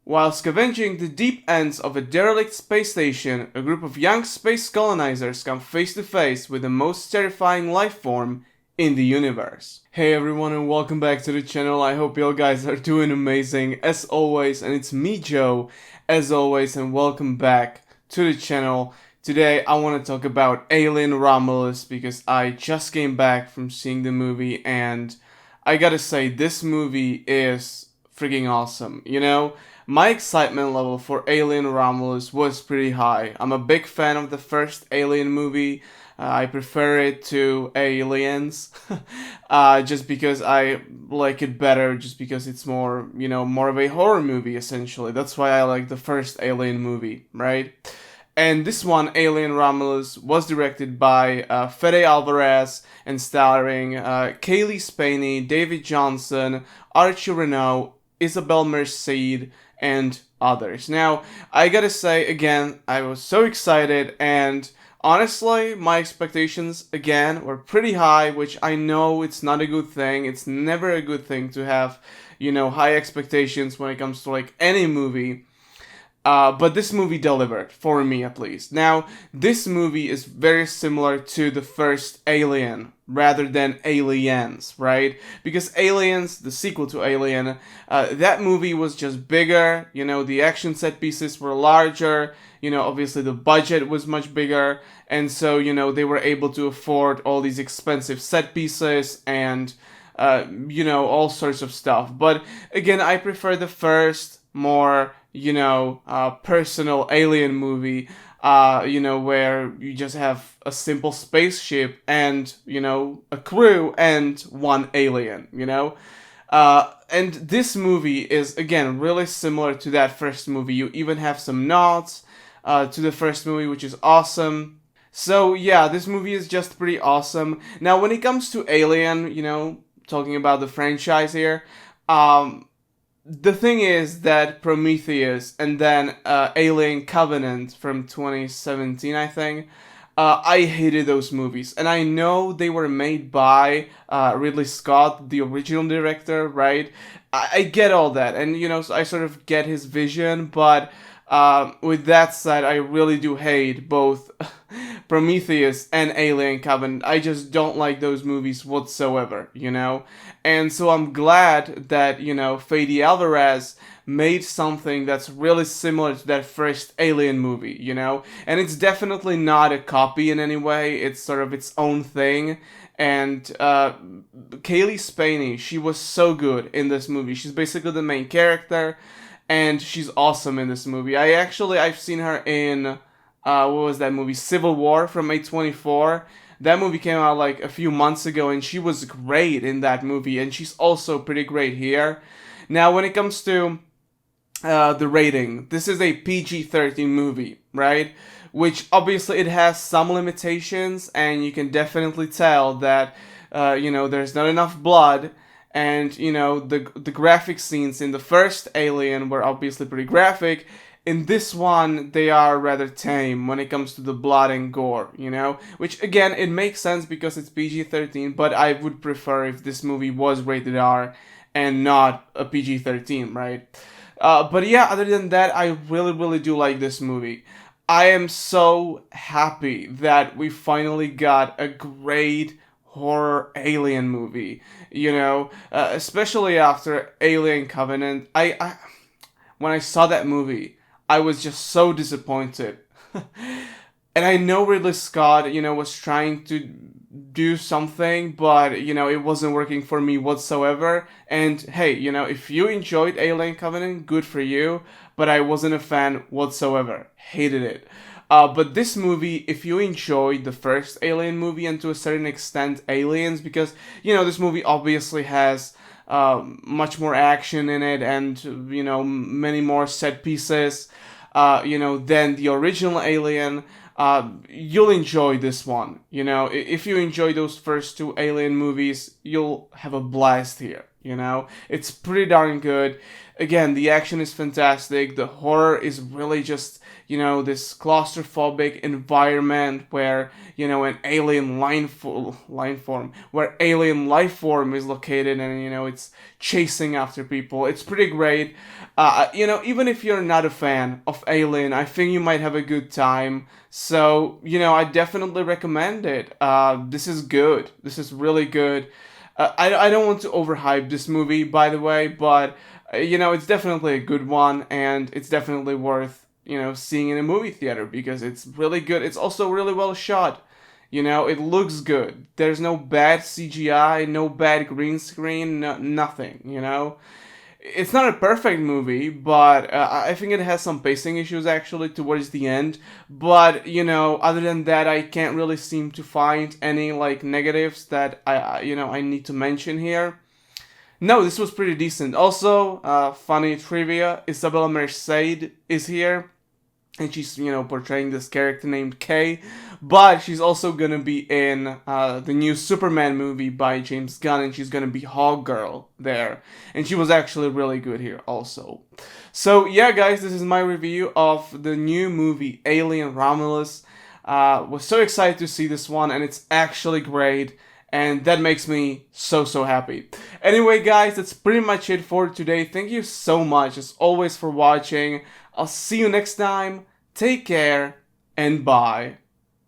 While scavenging the deep ends of a derelict space station, a group of young space colonizers come face to face with the most terrifying life form in the universe. Hey everyone and welcome back to the channel. I hope you guys are doing amazing as always, and it's me Joe as always, and welcome back to the channel. Today I want to talk about Alien Romulus because I just came back from seeing the movie and I gotta say this movie is freaking awesome. My excitement level for Alien Romulus was pretty high. I'm a big fan of the first Alien movie. I prefer it to Aliens, just because I like it better, just because it's more of a horror movie, essentially. That's why I like the first Alien movie, right? And this one, Alien Romulus, was directed by Fede Alvarez and starring Kaylee Spaney, David Johnson, Archie Renault, Isabel Merced, and others. Now, I gotta say, again, I was so excited, and honestly, my expectations, again, were pretty high, which I know it's not a good thing. It's never a good thing to have, high expectations when it comes to, any movie. But this movie delivered, for me at least. Now, this movie is very similar to the first Alien, rather than Aliens, right? Because Aliens, the sequel to Alien, that movie was just bigger, the action set pieces were larger, obviously the budget was much bigger, and so, they were able to afford all these expensive set pieces and, all sorts of stuff. But again, I prefer the first, more personal alien movie, where you just have a simple spaceship and, a crew and one alien, and this movie is, again, really similar to that first movie. You even have some nods to the first movie, which is awesome. So, yeah, this movie is just pretty awesome. Now, when it comes to Alien, talking about the franchise here, the thing is that Prometheus and then Alien Covenant from 2017, I think, I hated those movies. And I know they were made by Ridley Scott, the original director, right? I get all that. And, so I sort of get his vision. But with that said, I really do hate both Prometheus and Alien Covenant. I just don't like those movies whatsoever, And so I'm glad that, Fede Alvarez made something that's really similar to that first Alien movie, And it's definitely not a copy in any way. It's sort of its own thing. And Kaylee Spaney, she was so good in this movie. She's basically the main character, and she's awesome in this movie. I've seen her in what was that movie? Civil War from A24. That movie came out like a few months ago, and she was great in that movie, and she's also pretty great here. Now, when it comes to the rating, this is a PG-13 movie, right? Which obviously it has some limitations, and you can definitely tell that there's not enough blood. And, the graphic scenes in the first Alien were obviously pretty graphic. In this one, they are rather tame when it comes to the blood and gore, Which, again, it makes sense because it's PG-13, but I would prefer if this movie was rated R and not a PG-13, right? But yeah, other than that, I really, really do like this movie. I am so happy that we finally got a great horror alien movie, especially after Alien Covenant. I when I saw that movie, I was just so disappointed. And I know Ridley Scott, was trying to do something, but, it wasn't working for me whatsoever. And hey, if you enjoyed Alien Covenant, good for you, but I wasn't a fan whatsoever. Hated it. But this movie, if you enjoyed the first Alien movie and to a certain extent Aliens, because, this movie obviously has much more action in it and, many more set pieces, than the original Alien, you'll enjoy this one. If you enjoy those first two Alien movies, you'll have a blast here. you know? It's pretty darn good. Again, the action is fantastic. The horror is really just, this claustrophobic environment where, an alien line form, where alien life form is located, and, it's chasing after people. It's pretty great. Even if you're not a fan of Alien, I think you might have a good time. So, I definitely recommend it. This is good. This is really good. I don't want to overhype this movie, by the way, but it's definitely a good one, and it's definitely worth, seeing in a movie theater because it's really good. It's also really well shot. It looks good. There's no bad CGI, no bad green screen, nothing. It's not a perfect movie, but I think it has some pacing issues actually towards the end. But other than that, I can't really seem to find any like negatives that I need to mention here. No, this was pretty decent. Also, funny trivia: Isabella Merced is here, and she's portraying this character named Kay, but she's also gonna be in the new Superman movie by James Gunn, and she's gonna be Hog Girl there, and she was actually really good here also. So yeah, guys, this is my review of the new movie Alien Romulus. Was so excited to see this one, and it's actually great. And that makes me so happy. Anyway, guys, that's pretty much it for today. Thank you so much, as always, for watching. I'll see you next time. Take care, and bye.